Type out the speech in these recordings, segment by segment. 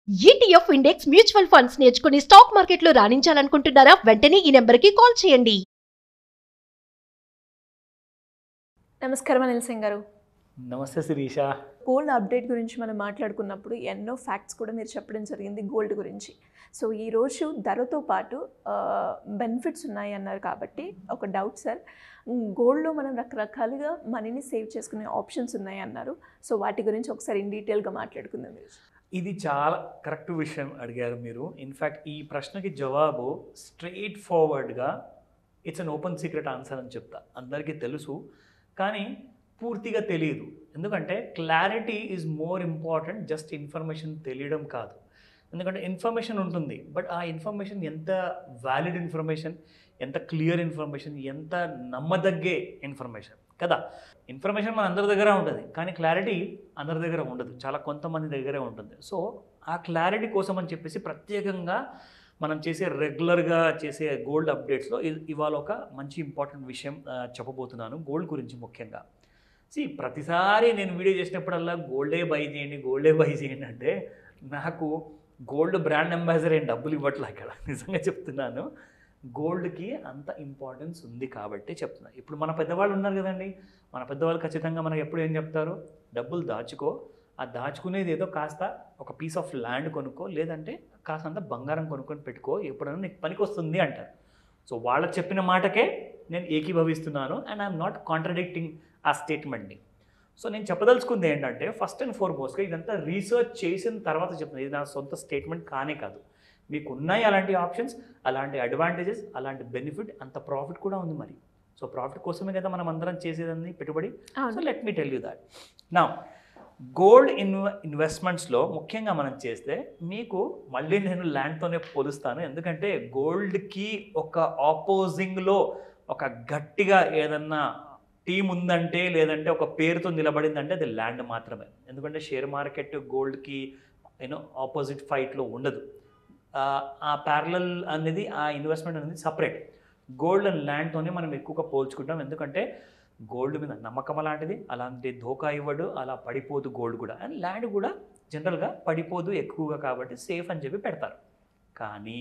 ETF index mutual funds నేర్చుకుని stock మార్కెట్లో రాణించాలనుకుంటున్నారా? వెంటనే ఈ నెంబర్కి కాల్ చేయండి. నమస్కారం అనిల్ సింగ్ గారు. నమస్తే శిరీష. గోల్డ్ అప్డేట్ గురించి మనం మాట్లాడుకున్నప్పుడు ఎన్నో ఫ్యాక్ట్స్ కూడా మీరు చెప్పడం జరిగింది గోల్డ్ గురించి. సో ఈరోజు ధరతో పాటు బెనిఫిట్స్ ఉన్నాయి అన్నారు కాబట్టి ఒక డౌట్ సార్, గోల్డ్లో మనం రకరకాలుగా మనీని సేవ్ చేసుకునే ఆప్షన్స్ ఉన్నాయి అన్నారు. సో వాటి గురించి ఒకసారి ఇన్ డీటెయిల్గా మాట్లాడుకుందాం. ఇది చాలా కరెక్ట్ విషయం అడిగారు మీరు. ఇన్ఫ్యాక్ట్ ఈ ప్రశ్నకి జవాబు స్ట్రెయిట్ ఫార్వర్డ్గా it's an open secret answer అని చెప్తా. అందరికీ తెలుసు కానీ పూర్తిగా తెలియదు. ఎందుకంటే clarity is more important, just information తెలియడం కాదు. ఎందుకంటే ఇన్ఫర్మేషన్ ఉంటుంది, బట్ ఆ ఇన్ఫర్మేషన్ ఎంత వ్యాలిడ్ ఇన్ఫర్మేషన్, ఎంత క్లియర్ ఇన్ఫర్మేషన్, ఎంత నమ్మదగ్గే ఇన్ఫర్మేషన్ కదా. ఇన్ఫర్మేషన్ మన అందరి దగ్గర ఉంటుంది కానీ క్లారిటీ అందరి దగ్గర ఉండదు, చాలా కొంతమంది దగ్గరే ఉంటుంది. సో ఆ క్లారిటీ కోసం అని చెప్పేసి ప్రత్యేకంగా మనం రెగ్యులర్గా చేసే గోల్డ్ అప్డేట్స్లో ఇవాళ ఒక మంచి ఇంపార్టెంట్ విషయం చెప్పబోతున్నాను గోల్డ్ గురించి ముఖ్యంగా. ప్రతిసారి నేను వీడియో చేసినప్పుడల్లా గోల్డే బై చేయండి అంటే నాకు గోల్డ్ బ్రాండ్ అంబాసిడర్ ఏం డబ్బులు ఇవ్వట్లే ఇక్కడ, నిజంగా చెప్తున్నాను. గోల్డ్కి అంత ఇంపార్టెన్స్ ఉంది కాబట్టి చెప్తున్నా. ఇప్పుడు మన పెద్దవాళ్ళు ఉన్నారు కదండి, మన పెద్దవాళ్ళు ఖచ్చితంగా మనకు ఎప్పుడు ఏం చెప్తారు, డబ్బులు దాచుకో, ఆ దాచుకునేది ఏదో కాస్త ఒక పీస్ ఆఫ్ ల్యాండ్ కొనుక్కో, లేదంటే కాస్తంత బంగారం కొనుక్కొని పెట్టుకో, ఎప్పుడైనా నీకు పనికి వస్తుంది అంటారు. సో వాళ్ళకి చెప్పిన మాటకే నేను ఏకీభవిస్తున్నాను అండ్ ఐఎమ్ నాట్ కాంట్రడిక్టింగ్ ఆ స్టేట్మెంట్ని. సో నేను చెప్పదలుచుకుంది ఏంటంటే, ఫస్ట్ అండ్ ఫార్మోస్ట్గా ఇదంతా రీసెర్చ్ చేసిన తర్వాత చెప్తున్నాను. ఇది నా సొంత స్టేట్మెంట్ కానే కాదు. మీకు ఉన్నాయి అలాంటి ఆప్షన్స్, అలాంటి అడ్వాంటేజెస్, అలాంటి బెనిఫిట్, అంత ప్రాఫిట్ కూడా ఉంది మరి. సో ప్రాఫిట్ కోసమే కదా మనం అందరం చేసేదని పెట్టుబడి. So let me tell you that. నా గోల్డ్ ఇన్వెస్ట్మెంట్స్లో ముఖ్యంగా మనం చేస్తే మీకు మళ్ళీ నేను ల్యాండ్తోనే పోలుస్తాను. ఎందుకంటే గోల్డ్కి ఒక ఆపోజింగ్లో ఒక గట్టిగా ఏదన్నా టీం ఉందంటే, లేదంటే ఒక పేరుతో నిలబడిందంటే అది ల్యాండ్ మాత్రమే. ఎందుకంటే షేర్ మార్కెట్ గోల్డ్కి ఆపోజిట్ ఫైట్లో ఉండదు. ఆ ప్యారలల్ అనేది, ఆ ఇన్వెస్ట్మెంట్ అనేది సపరేట్. గోల్డ్ అండ్ ల్యాండ్తోనే మనం ఎక్కువగా పోల్చుకుంటాం. ఎందుకంటే గోల్డ్ మీద నమ్మకం అలాంటిది, అలాంటి ధోకా ఇవ్వడు, అలా పడిపోదు గోల్డ్ కూడా. అండ్ ల్యాండ్ కూడా జనరల్గా పడిపోదు ఎక్కువగా, కాబట్టి సేఫ్ అని చెప్పి పెడతారు. కానీ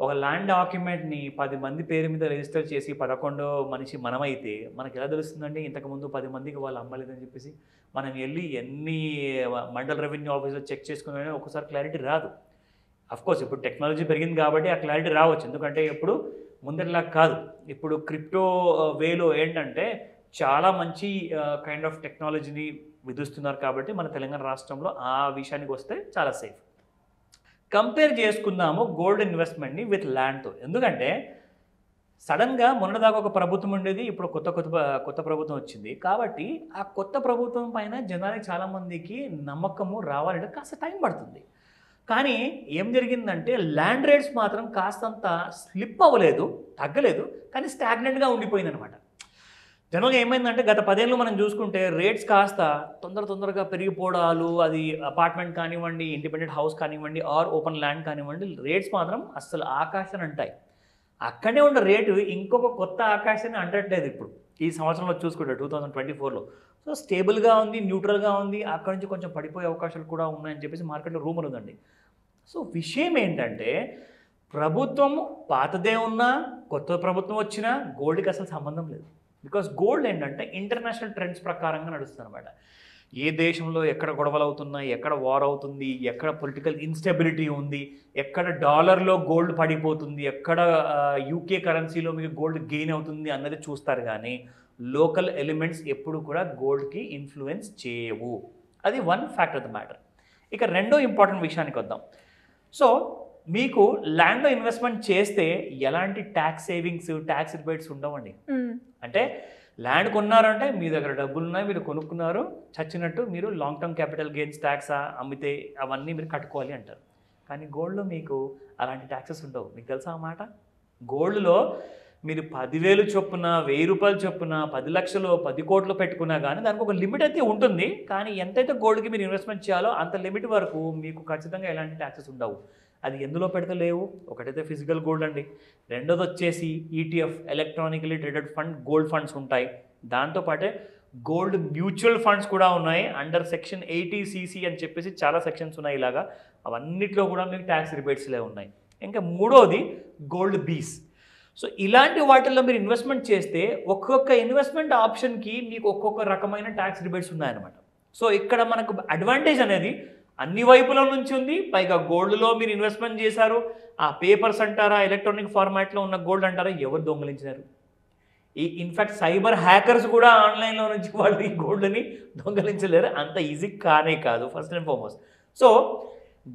ఒక ల్యాండ్ డాక్యుమెంట్ని 10 మంది పేరు మీద రిజిస్టర్ చేసి 11వ మనిషి మనమైతే మనకి ఎలా తెలుస్తుందండి ఇంతకుముందు 10 మందికి వాళ్ళు అమ్మలేదని చెప్పేసి? మనం వెళ్ళి ఎన్ని మండల రెవెన్యూ ఆఫీసర్ చెక్ చేసుకున్నా ఒకసారి క్లారిటీ రాదు. అఫ్కోర్స్ ఇప్పుడు టెక్నాలజీ పెరిగింది కాబట్టి ఆ క్లారిటీ రావచ్చు, ఎందుకంటే ఇప్పుడు ముందరిలా కాదు. ఇప్పుడు క్రిప్టో వేలో ఏంటంటే చాలా మంచి కైండ్ ఆఫ్ టెక్నాలజీని విధిస్తున్నారు కాబట్టి మన తెలంగాణ రాష్ట్రంలో ఆ విషయానికి వస్తే చాలా సేఫ్. కంపేర్ చేసుకుందాము గోల్డ్ ఇన్వెస్ట్మెంట్ని విత్ ల్యాండ్తో. ఎందుకంటే సడన్గా మొన్నదాకా ఒక ప్రభుత్వం ఉండేది, ఇప్పుడు కొత్త ప్రభుత్వం వచ్చింది కాబట్టి ఆ కొత్త ప్రభుత్వం పైన జనానికి చాలామందికి నమ్మకము రావాలంటే కాస్త టైం పడుతుంది. కానీ ఏం జరిగిందంటే ల్యాండ్ రేట్స్ మాత్రం కాస్తంత స్లిప్ అవ్వలేదు, తగ్గలేదు, కానీ స్టాగ్నెంట్గా ఉండిపోయిందనమాట. జనరల్గా ఏమైందంటే గత 10 ఏళ్ళు మనం చూసుకుంటే రేట్స్ కాస్త తొందరగా పెరిగిపోవడాలు, అది అపార్ట్మెంట్ కానివ్వండి, ఇండిపెండెంట్ హౌస్ కానివ్వండి, ఆర్ ఓపెన్ ల్యాండ్ కానివ్వండి, రేట్స్ మాత్రం అస్సలు ఆకాశాన్ని అంటాయి. అక్కడే ఉన్న రేటు ఇంకొక కొత్త ఆకాశాన్ని అంటట్లేదు ఇప్పుడు ఈ సంవత్సరంలో చూసుకుంటే 2024లో. సో స్టేబుల్గా ఉంది, న్యూట్రల్గా ఉంది. అక్కడి నుంచి కొంచెం పడిపోయే అవకాశాలు కూడా ఉన్నాయని చెప్పేసి మార్కెట్లో రూమర్ ఉందండి. సో విషయం ఏంటంటే ప్రభుత్వం పాతదే ఉన్నా కొత్త ప్రభుత్వం వచ్చినా గోల్డ్కి అసలు సంబంధం లేదు. బికాస్ గోల్డ్ ఏంటంటే ఇంటర్నేషనల్ ట్రెండ్స్ ప్రకారంగా నడుస్తుంది అనమాట. ఏ దేశంలో ఎక్కడ గొడవలు అవుతున్నాయి, ఎక్కడ వార్ అవుతుంది, ఎక్కడ పొలిటికల్ ఇన్స్టెబిలిటీ ఉంది, ఎక్కడ డాలర్లో గోల్డ్ పడిపోతుంది, ఎక్కడ యూకే కరెన్సీలో మీకు గోల్డ్ గెయిన్ అవుతుంది అన్నది చూస్తారు. కానీ లోకల్ ఎలిమెంట్స్ ఎప్పుడు కూడా గోల్డ్కి ఇన్ఫ్లుయెన్స్ చేయవు. అది one fact of the matter. ఇక రెండో ఇంపార్టెంట్ విషయానికి వద్దాం. సో మీకు ల్యాండ్లో ఇన్వెస్ట్మెంట్ చేస్తే ఎలాంటి ట్యాక్స్ సేవింగ్స్, ట్యాక్స్ రిబేట్స్ ఉండవండి. అంటే ల్యాండ్ కొన్నారంటే మీ దగ్గర డబ్బులు ఉన్నాయి, మీరు కొనుక్కున్నారు, చచ్చినట్టు మీరు long term capital gains tax అమ్మితే అవన్నీ మీరు కట్టుకోవాలి అంటారు. కానీ గోల్డ్లో మీకు అలాంటి ట్యాక్సెస్ ఉండవు. మీకు తెలుసా ఆ మాట? గోల్డ్లో మీరు 10,000 చొప్పున, 1,000 రూపాయలు చొప్పున, 10 లక్షలు, 10 కోట్లు పెట్టుకున్నా కానీ దానికి ఒక లిమిట్ అయితే ఉంటుంది. కానీ ఎంతైతే గోల్డ్కి మీరు ఇన్వెస్ట్మెంట్ చేయాలో అంత లిమిట్ వరకు మీకు ఖచ్చితంగా ఎలాంటి ట్యాక్సెస్ ఉండవు. అది ఎందులో పెడితే లేవు. ఒకటైతే ఫిజికల్ గోల్డ్ అండి, రెండోది వచ్చేసి ETF, electronically traded fund, gold funds ఉంటాయి. దాంతోపాటే గోల్డ్ మ్యూచువల్ ఫండ్స్ కూడా ఉన్నాయి. అండర్ సెక్షన్ 80cc అని చెప్పేసి చాలా సెక్షన్స్ ఉన్నాయి ఇలాగా. అవన్నిట్లో కూడా మీకు ట్యాక్స్ రిబేట్స్లే ఉన్నాయి. ఇంకా మూడోది గోల్డ్ బీస్. సో ఇలాంటి వాటిల్లో మీరు ఇన్వెస్ట్మెంట్ చేస్తే ఒక్కొక్క ఇన్వెస్ట్మెంట్ ఆప్షన్కి మీకు ఒక్కొక్క రకమైన ట్యాక్స్ రిబేట్స్ ఉన్నాయన్నమాట. సో ఇక్కడ మనకు అడ్వాంటేజ్ అనేది అన్ని వైపుల నుంచి ఉంది. పైగా గోల్డ్లో మీరు ఇన్వెస్ట్మెంట్ చేశారు, ఆ పేపర్స్ అంటారా, ఎలక్ట్రానిక్ ఫార్మాట్లో ఉన్న గోల్డ్ అంటారా, ఎవరు దొంగలించినారు? ఇన్ఫ్యాక్ట్ సైబర్ హ్యాకర్స్ కూడా ఆన్లైన్లో నుంచి వాళ్ళు ఈ గోల్డ్ని దొంగలించలేరు. అంత ఈజీ కానే కాదు ఫస్ట్ అండ్ ఫార్మోస్ట్. సో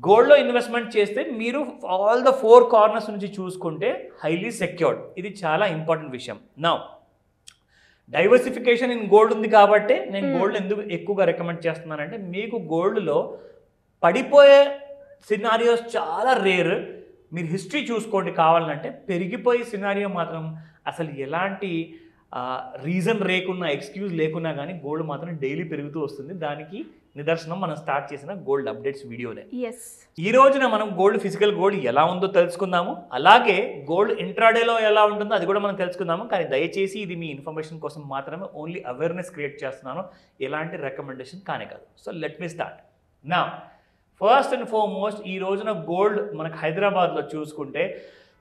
గోల్డ్లో ఇన్వెస్ట్మెంట్ చేస్తే మీరు ఆల్ ద 4 కార్నర్స్ నుంచి చూసుకుంటే హైలీ సెక్యూర్డ్. ఇది చాలా ఇంపార్టెంట్ విషయం. నా డైవర్సిఫికేషన్ ఇన్ గోల్డ్ ఉంది కాబట్టి నేను గోల్డ్ ఎందుకు ఎక్కువగా రికమెండ్ చేస్తున్నానంటే మీకు గోల్డ్లో పడిపోయే సినారియోస్ చాలా రేర్. మీరు హిస్టరీ చూసుకోండి కావాలంటే. పెరిగిపోయే సినారియో మాత్రం అసలు ఎలాంటి రీజన్ లేకున్నా, ఎక్స్క్యూజ్ లేకున్నా కానీ గోల్డ్ మాత్రం డైలీ పెరుగుతూ వస్తుంది. దానికి నిదర్శనం మనం స్టార్ట్ చేసిన గోల్డ్ అప్డేట్స్ వీడియోనే. ఈ రోజున మనం గోల్డ్ ఫిజికల్ గోల్డ్ ఎలా ఉందో తెలుసుకుందాము. అలాగే గోల్డ్ ఇంట్రాడేలో ఎలా ఉంటుందో అది కూడా మనం తెలుసుకుందాము. కానీ దయచేసి ఇది మీ ఇన్ఫర్మేషన్ కోసం మాత్రమే, ఓన్లీ అవేర్నెస్ క్రియేట్ చేస్తున్నాను, ఎలాంటి రికమెండేషన్ కానే కాదు. సో లెట్ మీ స్టార్ట్ నా. ఫస్ట్ అండ్ ఫార్మోస్ట్ ఈ రోజున గోల్డ్ మనకు హైదరాబాద్లో చూసుకుంటే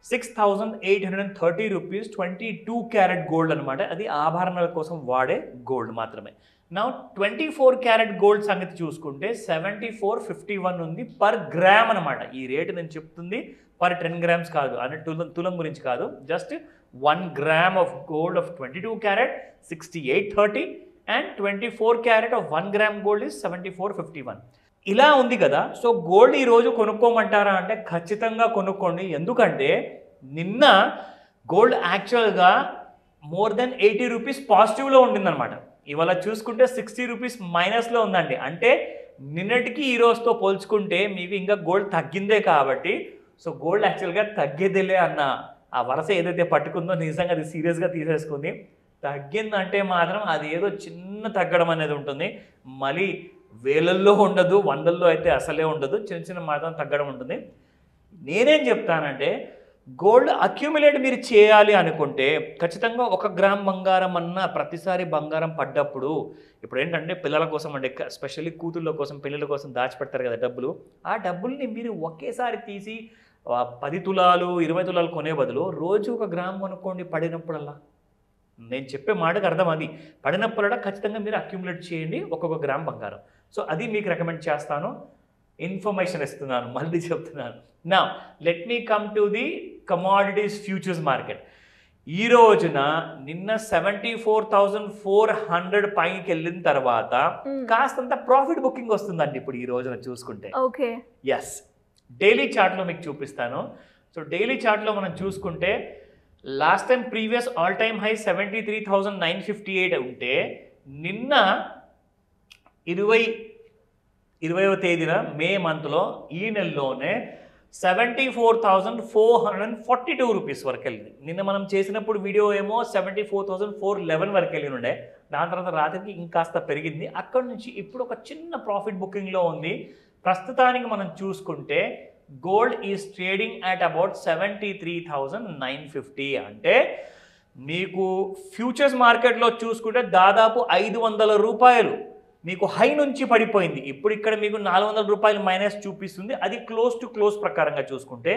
6,830 రూపీస్ 22 క్యారెట్ గోల్డ్ అనమాట. అది ఆభరణాల కోసం వాడే గోల్డ్ మాత్రమే. నా 24 క్యారెట్ గోల్డ్ సంగతి చూసుకుంటే 7451 ఉంది పర్ గ్రామ్ అనమాట. ఈ రేటు నేను చెప్తుంది పర్ 10 grams కాదు, అంటే తులం గురించి కాదు. Just 1 gram of gold of 22 carrot 6830 and 24 carrot of 1 gram gold is 7451. ఇలా ఉంది కదా. సో గోల్డ్ ఈరోజు కొనుక్కోమంటారా అంటే ఖచ్చితంగా కొనుక్కోండి. ఎందుకంటే నిన్న గోల్డ్ యాక్చువల్గా మోర్ దెన్ 80 రూపీస్ పాజిటివ్లో ఉండిందనమాట. ఇవాళ చూసుకుంటే 60 రూపీస్ మైనస్లో ఉందండి. అంటే నిన్నటికి ఈ రోజుతో పోల్చుకుంటే మీకు ఇంకా గోల్డ్ తగ్గిందే కాబట్టి సో గోల్డ్ యాక్చువల్గా తగ్గేదేలే అన్న ఆ వరస ఏదైతే పట్టుకుందో నిజంగా అది సీరియస్గా తీసేసుకుంది. తగ్గిందంటే మాత్రం అది ఏదో చిన్న తగ్గడం అనేది ఉంటుంది. మళ్ళీ వేలల్లో ఉండదు, వందల్లో అయితే అసలే ఉండదు, చిన్న చిన్న మాత్రం తగ్గడం ఉంటుంది. నేనేం చెప్తానంటే గోల్డ్ అక్యూములేట్ మీరు చేయాలి అనుకుంటే ఖచ్చితంగా 1 గ్రామ్ బంగారం అన్న ప్రతిసారి బంగారం పడ్డప్పుడు ఇప్పుడు ఏంటంటే పిల్లల కోసం అంటే స్పెషల్లీ కూతుళ్ళ కోసం పెళ్ళిళ్ళ కోసం దాచిపెడతారు కదా డబ్బులు. ఆ డబ్బుల్ని మీరు ఒకేసారి తీసి 10 తులాలు 20 తులాలు కొనే బదులు రోజు 1 గ్రామ్ కొనుక్కోండి పడినప్పుడల్లా. నేను చెప్పే మాటకు అర్థం అది. పడినప్పుడల్లా ఖచ్చితంగా మీరు అక్యూములేట్ చేయండి 1 గ్రామ్ బంగారం. సో అది మీకు రికమెండ్ చేస్తాను, ఇన్ఫర్మేషన్ ఇస్తున్నాను, మళ్ళీ చెప్తున్నాను. నా let me come to the commodities futures market. ఈ రోజున నిన్న 74,400 పైకి వెళ్ళిన తర్వాత కాస్తంత ప్రాఫిట్ బుకింగ్ వస్తుందండి ఇప్పుడు ఈ రోజున చూసుకుంటే. ఓకే, ఎస్, డైలీ చార్ట్లో మీకు చూపిస్తాను. సో డైలీ చార్ట్లో మనం చూసుకుంటే last time previous all time high 73,958 ఉంటే నిన్న 20వ తేదీన మే మంత్లో ఈ నెలలోనే 74,442 రూపీస్ వరకు వెళ్ళింది. నిన్న మనం చేసినప్పుడు వీడియో ఏమో 74,411 వరకు వెళ్ళి ఉండే. దాని తర్వాత రాత్రికి ఇంకాస్త పెరిగింది. అక్కడి నుంచి ఇప్పుడు ఒక చిన్న ప్రాఫిట్ బుకింగ్లో ఉంది. ప్రస్తుతానికి మనం చూసుకుంటే gold is trading at about 73,950. అంటే మీకు ఫ్యూచర్స్ మార్కెట్లో చూసుకుంటే దాదాపు 500 రూపాయలు మీకు హై నుంచి పడిపోయింది. ఇప్పుడు ఇక్కడ మీకు 400 రూపాయలు మైనస్ చూపిస్తుంది. అది క్లోజ్ టు క్లోజ్ ప్రకారంగా చూసుకుంటే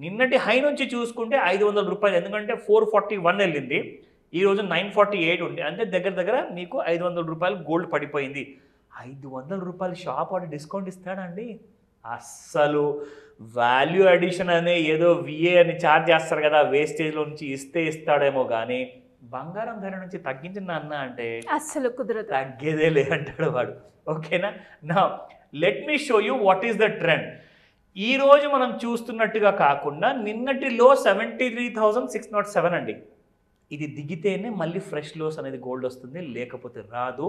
నిన్నటి హై నుంచి చూసుకుంటే 500 రూపాయలు, ఎందుకంటే 441 వెళ్ళింది, ఈరోజు 948 ఉంది. అంటే దగ్గర దగ్గర మీకు 500 రూపాయలు గోల్డ్ పడిపోయింది. 500 రూపాయలు షాప్ వాడు డిస్కౌంట్ ఇస్తాడండి? అస్సలు వాల్యూ అడిషన్ అనే ఏదో విఏ అని ఛార్జ్ చేస్తారు కదా, వేస్టేజ్లో నుంచి ఇస్తాడేమో కానీ బంగారం ధర నుంచి తగ్గించిన అన్న అంటే అస్సలు కుదరదు, తగ్గేదేలే అంటాడు వాడు. ఓకేనా? నా let me show you what is the trend. ఈ రోజు మనం చూస్తున్నట్టుగా కాకుండా నిన్నటి లో 73,607 అండి. ఇది దిగితేనే మళ్ళీ ఫ్రెష్ లోస్ అనేది గోల్డ్ వస్తుంది, లేకపోతే రాదు.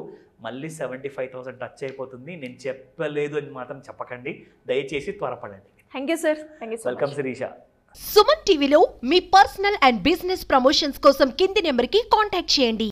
మళ్ళీ 75,000 టచ్ అయిపోతుంది. నేను చెప్పలేదు అని మాత్రం చెప్పకండి, దయచేసి త్వరపడండి. Thank you sir. Thank you so much. Welcome Shirisha. Suman టీవీలో మీ పర్సనల్ అండ్ బిజినెస్ ప్రమోషన్స్ కోసం కింది నెంబర్కి కాంటాక్ట్ చేయండి.